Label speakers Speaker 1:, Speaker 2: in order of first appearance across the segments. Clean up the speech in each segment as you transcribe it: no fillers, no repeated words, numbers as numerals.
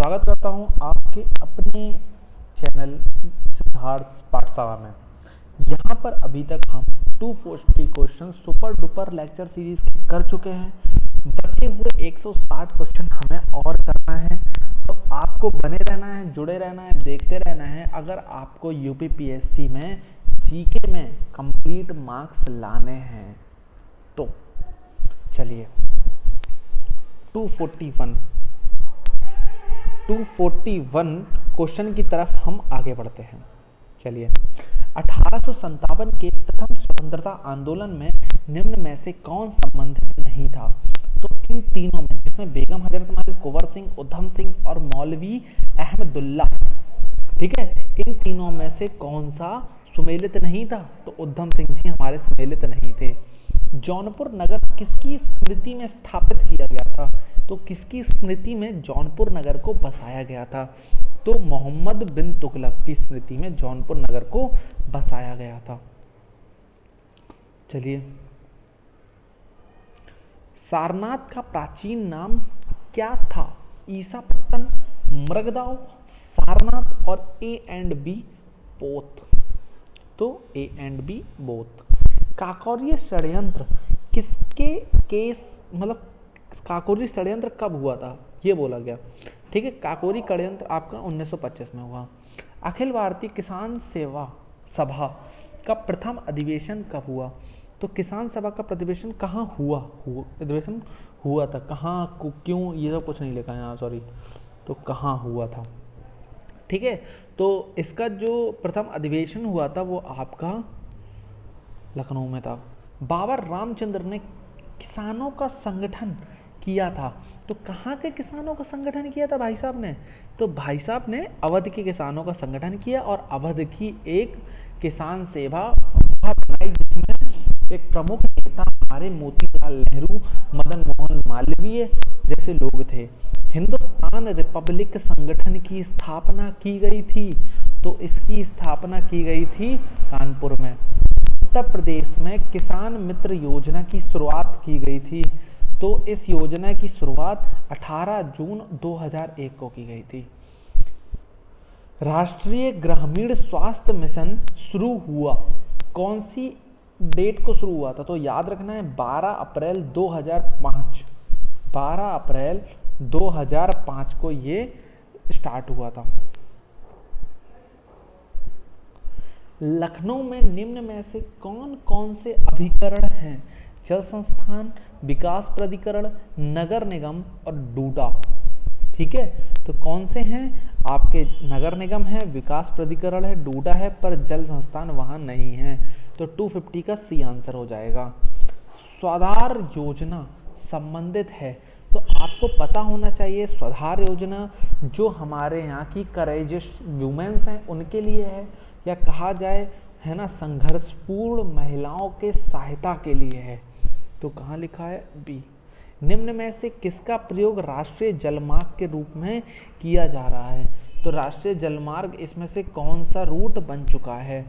Speaker 1: स्वागत करता हूं आपके अपने चैनल सिद्धार्थ पाठशाला में। यहां पर अभी तक हम 240 question super duper lecture series के कर चुके हैं। बचे हुए 160 क्वेश्चन हमें और करना है, तो आपको बने रहना है, जुड़े रहना है, देखते रहना है। अगर आपको यूपीपीएससी में जीके में कंप्लीट मार्क्स लाने हैं तो चलिए 241 क्वेश्चन की तरफ हम आगे बढ़ते हैं। चलिए, 1857 के प्रथम स्वतंत्रता आंदोलन में निम्न में से कौन संबंधित नहीं था? तो इन तीनों में, जिसमें बेगम हजरत महल, कुंवर सिंह, उधम सिंह और मौलवी अहमदुल्ला, ठीक है, इन तीनों में से कौन सा सुमेलित नहीं था? तो उधम सिंह जी हमारे सुमेलित नहीं थे। जौनपुर नगर किसकी स्मृति में स्थापित किया गया था? तो किसकी स्मृति में जौनपुर नगर को बसाया गया था? तो मोहम्मद बिन तुगलक की स्मृति में जौनपुर नगर को बसाया गया था। चलिए, सारनाथ का प्राचीन नाम क्या था? ईसापत्तन, मृगदाव, सारनाथ और ए एंड बी बोथ। तो A and B both. Kakori षड्यंत्र किसके केस, मतलब काकोरी षड्यंत्र कब हुआ था ये बोला गया, ठीक है। काकोरी षड्यंत्र आपका 1925 में हुआ। अखिल भारतीय किसान सेवा सभा का प्रथम अधिवेशन कब हुआ? तो किसान सभा का अधिवेशन कहाँ हुआ? अधिवेशन हुआ था कहाँ, क्यों, ये सब कुछ नहीं लिखा है यहाँ, सॉरी। तो कहाँ हुआ था, ठीक है। तो इसका जो प्रथम अधिवेशन हुआ था वो आपका लखनऊ में था। बाबर रामचंद्र ने किसानों का संगठन किया था, तो कहाँ के किसानों का संगठन किया था भाई साहब ने? तो भाई साहब ने अवध के किसानों का संगठन किया और अवध की एक किसान सेवा बनाई, जिसमें एक प्रमुख नेता हमारे मोतीलाल नेहरू, मदन मोहन मालवीय जैसे लोग थे। हिंदुस्तान रिपब्लिक संगठन की स्थापना की गई थी, तो इसकी स्थापना की गई थी कानपुर में। उत्तर प्रदेश में किसान मित्र योजना की शुरुआत की गई थी, तो इस योजना की शुरुआत 18 जून 2001 को की गई थी। राष्ट्रीय ग्रामीण स्वास्थ्य मिशन शुरू हुआ कौन सी डेट को शुरू हुआ था? तो याद रखना है 12 अप्रैल 2005। 12 अप्रैल 2005 को ये स्टार्ट हुआ था। लखनऊ में निम्न में से कौन कौन से अभिकरण हैं? जल संस्थान, विकास प्राधिकरण, नगर निगम और डूडा, ठीक है। तो कौन से हैं आपके? नगर निगम है, विकास प्राधिकरण है, डूडा है, पर जल संस्थान वहां नहीं है। तो 250 का सी आंसर हो जाएगा। स्वाधार योजना संबंधित है, तो आपको पता होना चाहिए स्वाधार योजना जो हमारे यहाँ की करेजियस वुमेन्स हैं उनके लिए है, या कहा जाए है ना संघर्षपूर्ण महिलाओं के सहायता के लिए है। तो कहाँ लिखा है? बी। निम्न में से किसका प्रयोग राष्ट्रीय जलमार्ग के रूप में किया जा रहा है? तो राष्ट्रीय जलमार्ग इसमें से कौन सा रूट बन चुका है,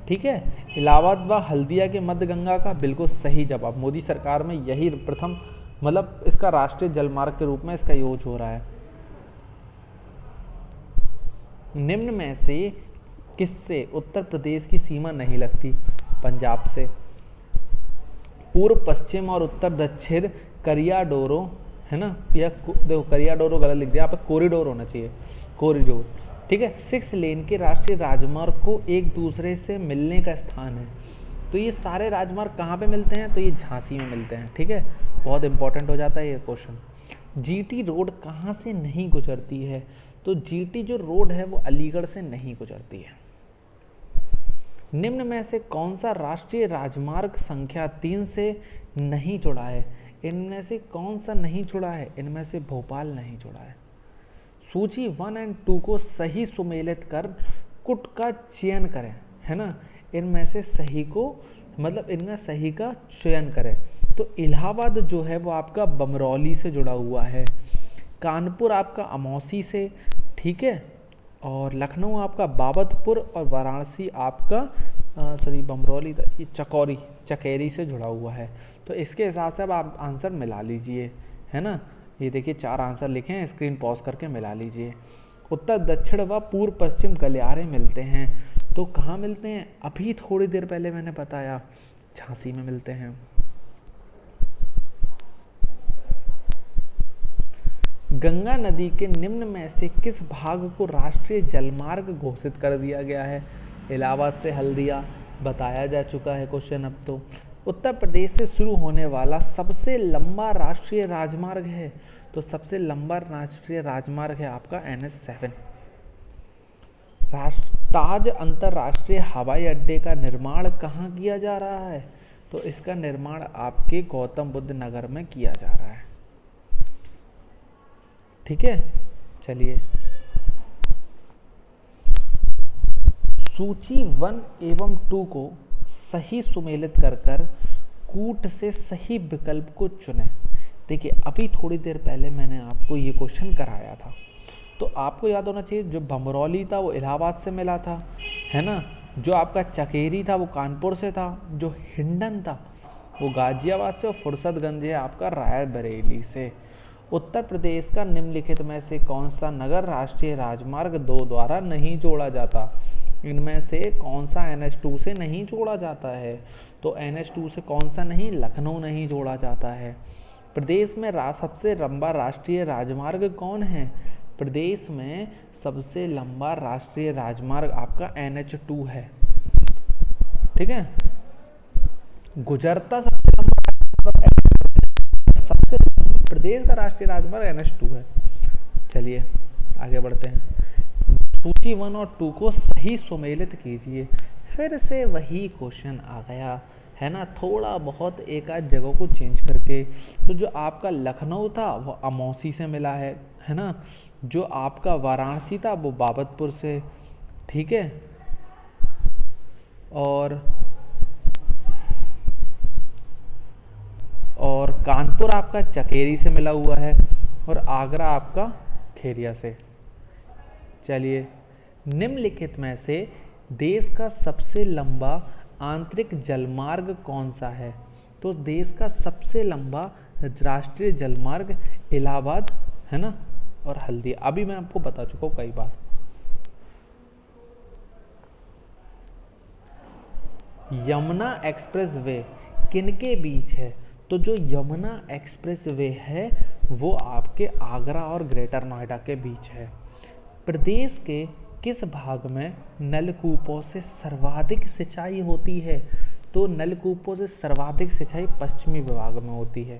Speaker 1: ठीक है। इलाहाबाद व हल्दिया के मध्य गंगा का बिल्कुल सही जवाब। मोदी सरकार में यही प्रथम, मतलब इसका राष्ट्रीय जलमार्ग के रूप में इसका यूज हो रहा है। निम्न में से किससे उत्तर प्रदेश की सीमा नहीं लगती? पंजाब से। पूर्व पश्चिम और उत्तर दक्षिण करियाडोरों, है ना, या देखो करियाडोरों गलत लिख दिया, आप कॉरिडोर होना चाहिए, कॉरिडोर, ठीक है। 6 लेन के राष्ट्रीय राजमार्ग को एक दूसरे से मिलने का स्थान है, तो ये सारे राजमार्ग कहाँ पे मिलते हैं? तो ये झांसी में मिलते हैं, ठीक है। बहुत इंपॉर्टेंट हो जाता है ये क्वेश्चन। जीटी रोड कहाँ से नहीं गुजरती है? तो जीटी जो रोड है वो अलीगढ़ से नहीं गुजरती है। निम्न में से कौन सा राष्ट्रीय राजमार्ग संख्या 3 से नहीं जुड़ा है? इनमें से कौन सा नहीं जुड़ा है? इनमें से भोपाल नहीं जुड़ा है। सूची 1 और 2 को सही सुमेलित कर कुट का चयन करें, है ना। इनमें से सही को, मतलब इनमें सही का चयन करें। तो इलाहाबाद जो है वो आपका बमरौली से जुड़ा हुआ है, कानपुर आपका अमौसी से, ठीक है, और लखनऊ आपका बाबतपुर और वाराणसी आपका बमरौली, ये चकेरी से जुड़ा हुआ है। तो इसके हिसाब से अब आप आंसर मिला लीजिए, है ना। ये देखिए 4 आंसर लिखे हैं, स्क्रीन पॉज करके मिला लीजिए। उत्तर दक्षिण व पूर्व पश्चिम गलियारे मिलते हैं, तो कहाँ मिलते हैं? अभी थोड़ी देर पहले मैंने बताया, झांसी में मिलते हैं। गंगा नदी के निम्न में से किस भाग को राष्ट्रीय जलमार्ग घोषित कर दिया गया है? इलाहाबाद से हल्दिया बताया जा चुका है क्वेश्चन अब तो। उत्तर प्रदेश से शुरू होने वाला सबसे लंबा राष्ट्रीय राजमार्ग है, तो सबसे लंबा राष्ट्रीय राजमार्ग है आपका NH7। ताज अंतरराष्ट्रीय हवाई अड्डे का निर्माण कहाँ किया जा रहा है? तो इसका निर्माण आपके गौतम बुद्ध नगर में किया जा रहा है। ठीक है, चलिए सूची 1 एवं 2 को सही सुमेलित कर कूट से सही विकल्प को चुनें। देखिए अभी थोड़ी देर पहले मैंने आपको ये क्वेश्चन कराया था, तो आपको याद होना चाहिए जो भमरौली था वो इलाहाबाद से मिला था, है ना। जो आपका चकेरी था वो कानपुर से था, जो हिंडन था वो गाजियाबाद से, और फुर्सतगंज है आपका रायबरेली से। उत्तर प्रदेश का निम्नलिखित में से कौन सा नगर राष्ट्रीय राजमार्ग 2 द्वारा नहीं जोड़ा जाता? इनमें से कौन सा NH2 से नहीं जोड़ा जाता है? तो NH2 से कौन सा नहीं? लखनऊ नहीं जोड़ा जाता है। प्रदेश में सबसे लंबा राष्ट्रीय राजमार्ग कौन है? प्रदेश में सबसे लंबा राष्ट्रीय राजमार्ग आपका NH2 है। ठीक है, गुजरता सबसे प्रदेश का राष्ट्रीय राजमार्ग NH2 है। चलिए आगे बढ़ते हैं। सूची 1 और 2 को सही सुमेलित कीजिए। फिर से वही क्वेश्चन आ गया है ना, थोड़ा बहुत एक आध जगह को चेंज करके। तो जो आपका लखनऊ था वो अमौसी से मिला है ना। जो आपका वाराणसी था वो बाबतपुर से, ठीक है। और कानपुर आपका चकेरी से मिला हुआ है, और आगरा आपका खेरिया से। चलिए निम्नलिखित में से देश का सबसे लंबा आंतरिक जलमार्ग कौन सा है? तो देश का सबसे लंबा राष्ट्रीय जलमार्ग इलाहाबाद है ना, और हल्दिया। अभी मैं आपको बता चुका हूँ कई बार। यमुना एक्सप्रेस वे किनके बीच है? तो जो यमुना एक्सप्रेस वे है वो आपके आगरा और ग्रेटर नोएडा के बीच है। प्रदेश के किस भाग में नलकूपों से सर्वाधिक सिंचाई होती है? तो नलकूपों से सर्वाधिक सिंचाई पश्चिमी विभाग में होती है।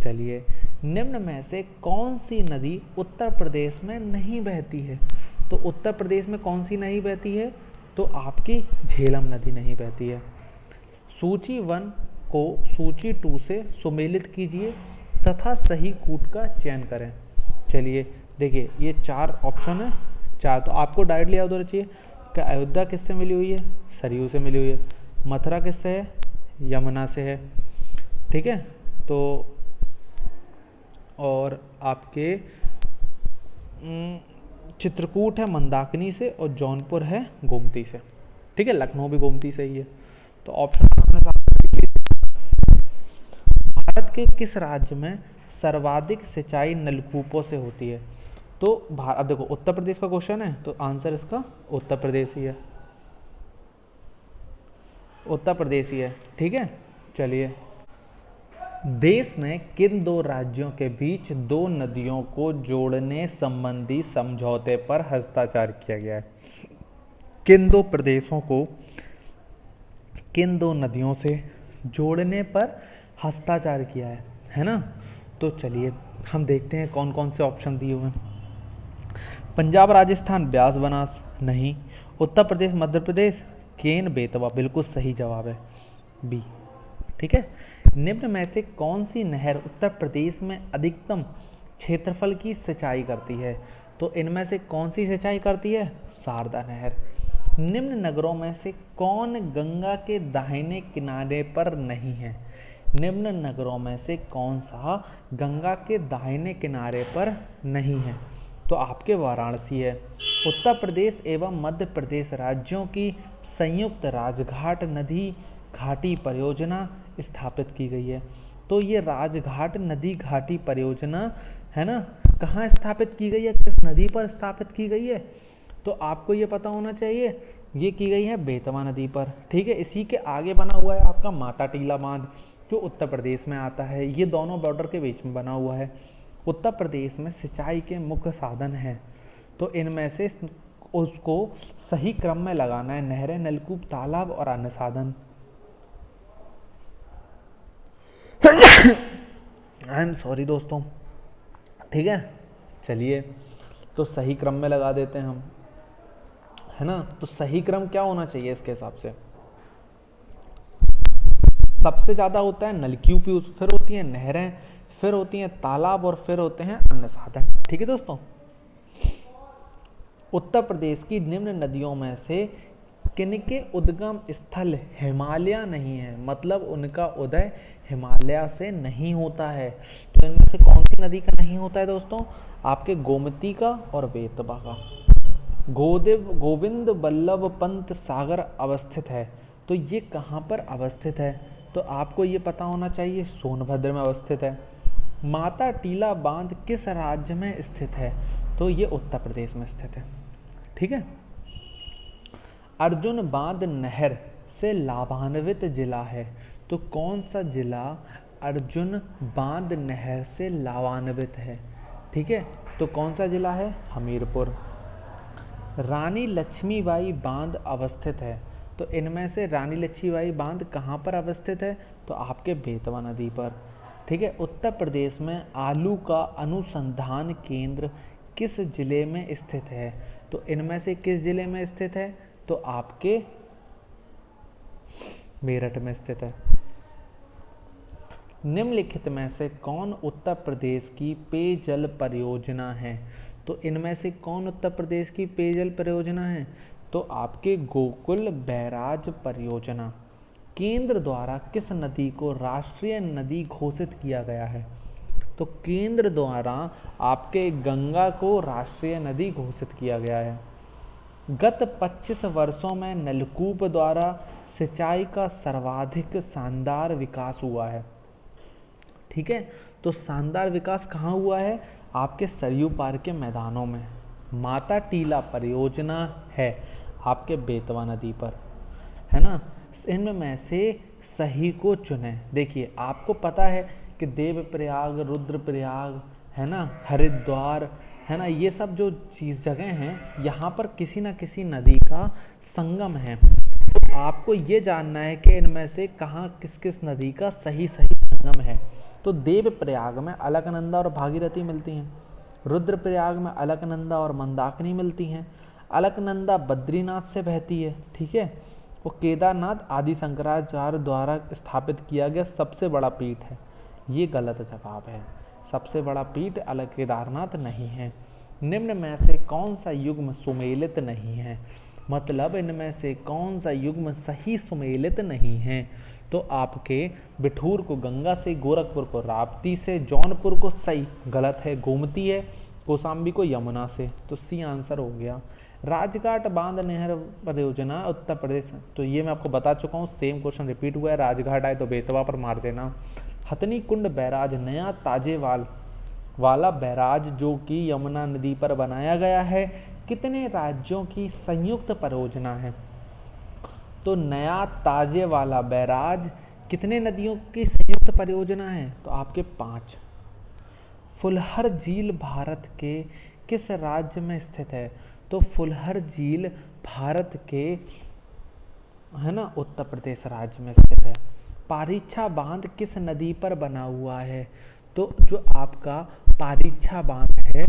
Speaker 1: चलिए निम्न में से कौन सी नदी उत्तर प्रदेश में नहीं बहती है? तो उत्तर प्रदेश में कौन सी नहीं बहती है? तो आपकी झेलम नदी नहीं बहती है। सूची 1 को सूची 2 से सुमेलित कीजिए तथा सही कूट का चयन करें। चलिए देखिए ये 4 ऑप्शन है, 4 तो आपको डायरेक्टली याद होना चाहिए कि अयोध्या किससे मिली हुई है? सरयू से मिली हुई है। मथुरा किससे है? यमुना से है, ठीक है। तो और आपके चित्रकूट है मंदाकिनी से, और जौनपुर है गोमती से, ठीक है। लखनऊ भी गोमती से ही है। तो ऑप्शन भारत के किस राज्य में सर्वाधिक सिंचाई नलकूपों से होती है? तो अब देखो उत्तर प्रदेश का क्वेश्चन है, तो आंसर इसका उत्तर प्रदेश ही है, उत्तर प्रदेश ही है, ठीक है। चलिए देश में किन 2 राज्यों के बीच 2 नदियों को जोड़ने संबंधी समझौते पर हस्ताक्षर किया गया है? किन 2 प्रदेशों को किन 2 नदियों से जोड़ने पर हस्ताक्षर किया है ना। तो चलिए हम देखते हैं कौन कौन से ऑप्शन दिए हुए हैं। पंजाब राजस्थान ब्यास बनास नहीं। उत्तर प्रदेश मध्य प्रदेश केन बेतवा बिल्कुल सही जवाब है बी, ठीक है। निम्न में से कौन सी नहर उत्तर प्रदेश में अधिकतम क्षेत्रफल की सिंचाई करती है? तो इनमें से कौन सी सिंचाई करती है? शारदा नहर। निम्न नगरों में से कौन गंगा के दाहिने किनारे पर नहीं है? निम्न नगरों में से कौन सा गंगा के दाहिने किनारे पर नहीं है? तो आपके वाराणसी है। उत्तर प्रदेश एवं मध्य प्रदेश राज्यों की संयुक्त राजघाट नदी घाटी परियोजना स्थापित की गई है। तो ये राजघाट नदी घाटी परियोजना है ना, कहाँ स्थापित की गई है, किस नदी पर स्थापित की गई है, तो आपको ये पता होना चाहिए, ये की गई है बेतवा नदी पर। ठीक है, इसी के आगे बना हुआ है आपका माता टीला बांध, जो उत्तर प्रदेश में आता है। ये दोनों बॉर्डर के बीच में बना हुआ है। उत्तर प्रदेश में सिंचाई के मुख्य साधन हैं, तो इनमें से उसको सही क्रम में लगाना है, नहरें, नलकूप, तालाब और अन्य साधन। आई एम सॉरी दोस्तों, ठीक है। चलिए, तो सही क्रम में लगा देते हैं हम, है ना। तो सही क्रम क्या होना चाहिए इसके हिसाब से, सबसे ज्यादा होता है नलकूप, फिर होती हैं नहरें, फिर होती हैं तालाब और फिर होते हैं अन्य साधन। ठीक है दोस्तों, उत्तर प्रदेश की निम्न नदियों में से किनके उद्गम स्थल हिमालय नहीं है, मतलब उनका उदय हिमालय से नहीं होता है। तो इनमें से कौन सी नदी का नहीं होता है दोस्तों, आपके गोमती का और बेतवा का। गोविंद बल्लभ पंत सागर अवस्थित है, तो ये कहाँ पर अवस्थित है, तो आपको ये पता होना चाहिए, सोनभद्र में अवस्थित है। माता टीला बांध किस राज्य में स्थित है, तो ये उत्तर प्रदेश में स्थित है। ठीक है। अर्जुन बांध नहर से लाभान्वित जिला है, तो कौन सा जिला अर्जुन बांध नहर से लाभान्वित है। ठीक है, तो कौन सा जिला है, हमीरपुर। रानी लक्ष्मीबाई बांध अवस्थित है, तो इनमें से रानी लक्ष्मीबाई बांध कहाँ पर अवस्थित है, तो आपके बेतवा नदी पर। ठीक है। उत्तर प्रदेश में आलू का अनुसंधान केंद्र किस जिले में स्थित है, तो इनमें से किस जिले में स्थित है, तो आपके मेरठ में स्थित है। निम्नलिखित में से कौन उत्तर प्रदेश की पेयजल परियोजना है, तो इनमें से कौन उत्तर प्रदेश की पेयजल परियोजना है, तो आपके गोकुल बैराज परियोजना। केंद्र द्वारा किस नदी को राष्ट्रीय नदी घोषित किया गया है, तो केंद्र द्वारा आपके गंगा को राष्ट्रीय नदी घोषित किया गया है। गत 25 वर्षों में नलकूप द्वारा सिंचाई का सर्वाधिक शानदार विकास हुआ है। ठीक है, तो शानदार विकास कहाँ हुआ है, आपके सरयू पार के मैदानों में। माता टीला परियोजना है आपके बेतवा नदी पर, है ना। इनमें से सही को चुने। देखिए, आपको पता है कि देवप्रयाग, रुद्रप्रयाग, है ना, हरिद्वार, है ना, ये सब जो चीज जगह हैं, यहाँ पर किसी न किसी नदी का संगम है। तो आपको ये जानना है कि इनमें से कहाँ किस किस नदी का सही संगम है। तो देवप्रयाग में अलकनंदा और भागीरथी मिलती हैं, रुद्रप्रयाग में अलकनंदा और मंदाकिनी मिलती हैं। अलकनंदा बद्रीनाथ से बहती है, ठीक है। वो केदारनाथ आदि शंकराचार्य द्वारा स्थापित किया गया सबसे बड़ा पीठ है। ये गलत जवाब है, सबसे बड़ा पीठ अलग केदारनाथ नहीं है। निम्न में से कौन सा युग्म सुमेलित नहीं है, मतलब इनमें से कौन सा युग्म सही सुमेलित नहीं है, तो आपके बिठूर को गंगा से, गोरखपुर को राप्ती से, जौनपुर को सही गलत है, गोमती है, कौशाम्बी को यमुना से, तो सी आंसर हो गया। राजघाट बांध नहर परियोजना उत्तर प्रदेश, तो ये मैं आपको बता चुका हूँ, सेम क्वेश्चन रिपीट हुआ है। राजघाट आए तो बेतवा पर मार देना। हथनी कुंड बैराज नया ताजेवाल वाला बैराज जो कि यमुना नदी पर बनाया गया है, कितने राज्यों की संयुक्त परियोजना है, तो नया ताजे वाला बैराज कितने नदियों की संयुक्त परियोजना है, तो आपके 5। फुलहर झील भारत के किस राज्य में स्थित है, तो फुलहर झील भारत के, है ना, उत्तर प्रदेश राज्य में स्थित है। पारीछा बांध किस नदी पर बना हुआ है, तो जो आपका पारीछा बांध है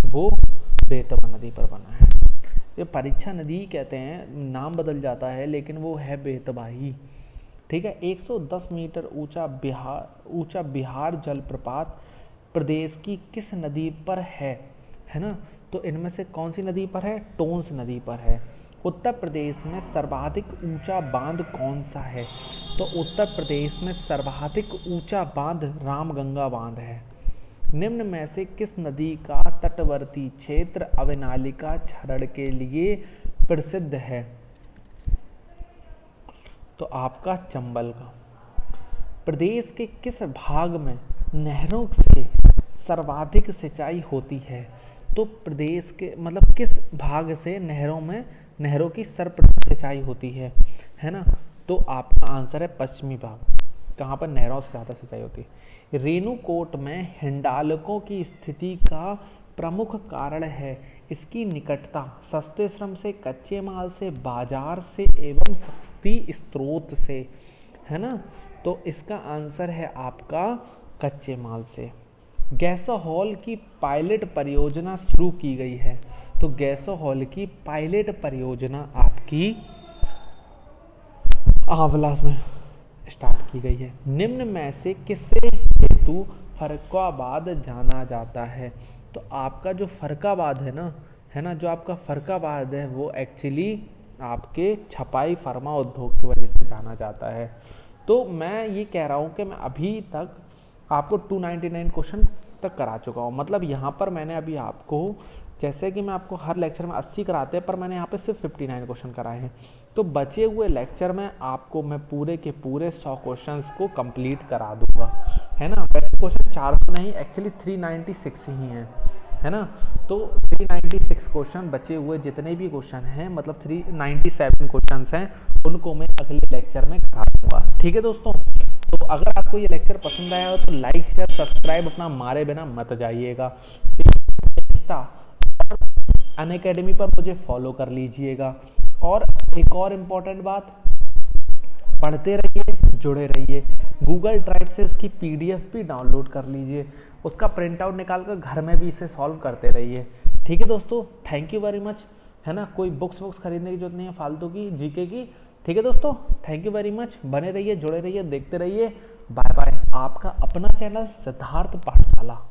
Speaker 1: वो बेतवा नदी पर बना है। ये परीक्षा नदी कहते हैं, नाम बदल जाता है लेकिन वो है बेतवा ही। ठीक है। 110 मीटर ऊंचा बिहार जलप्रपात प्रदेश की किस नदी पर है ना, तो इनमें से कौन सी नदी पर है, टोंस नदी पर है। उत्तर प्रदेश में सर्वाधिक ऊंचा बांध कौन सा है, तो उत्तर प्रदेश में सर्वाधिक ऊंचा बांध रामगंगा बांध है। निम्न में से किस नदी का तटवर्ती क्षेत्र अवनालिका क्षरण के लिए प्रसिद्ध है, तो आपका चंबल का। प्रदेश के किस भाग में नहरों से सर्वाधिक सिंचाई होती है? तो प्रदेश के मतलब किस भाग से नहरों की सर्वाधिक सिंचाई होती है ना? तो आपका आंसर है पश्चिमी भाग। कहाँ पर नहरों से ज़्यादा सिंचाई होती है? रेणुकूट में हिंडाल्कों की स्थिति का प्रमुख कारण है इसकी निकटता सस्ते श्रम से, कच्चे माल से, बाजार से एवं शक्ति स्रोत से, है ना? तो इसका आंसर है आपका कच्चे माल से। गैसोहॉल की पायलट परियोजना शुरू की गई है। तो गैसोहॉल की पायलट परियोजना आपकी आंवला में स्टार्ट की गई है। निम्न में से किसे हेतु फर्रुखाबाद जाना जाता है? तो आपका जो फर्रुखाबाद है ना, जो आपका फर्रुखाबाद है वो एक्चुअली आपके छपाई फर्मा उद्योग की वजह से जाना जाता है। तो मैं ये कह रहा हूँ कि मैं अभी तक आपको 299 क्वेश्चन तक करा चुका हूँ। मतलब यहाँ पर मैंने अभी आपको, जैसे कि मैं आपको हर लेक्चर में 80 कराते हैं, पर मैंने यहाँ पे सिर्फ 59 क्वेश्चन कराए हैं। तो बचे हुए लेक्चर में आपको मैं पूरे के पूरे 100 क्वेश्चंस को कंप्लीट करा दूंगा, है ना? वैसे क्वेश्चन 400 नहीं, एक्चुअली 396 ही हैं, है ना? तो 396 क्वेश्चन बचे हुए जितने भी क्वेश्चन हैं, मतलब 397 क्वेश्चन हैं, उनको मैं अगले लेक्चर में करा दूंगा। ठीक है दोस्तों? तो अगर आपको ये लेक्चर पसंद आया हो तो लाइक शेयर सब्सक्राइब अपना मारे बिना मत जाइएगा। इंस्टा और अनअकैडमी पर मुझे फॉलो कर लीजिएगा। और एक और इम्पोर्टेंट बात, पढ़ते रहिए, जुड़े रहिए। गूगल ड्राइव से इसकी PDF भी डाउनलोड कर लीजिए, उसका प्रिंट आउट निकाल कर घर में भी इसे सॉल्व करते रहिए। ठीक है दोस्तों, थैंक यू वेरी मच, है ना? कोई बुक्स खरीदने की जरूरत नहीं है फालतू की, जीके की। ठीक है दोस्तों, थैंक यू वेरी मच। बने रहिए, जुड़े रहिए, देखते रहिए। Bye bye. आपका अपना चैनल सिद्धार्थ पाठशाला।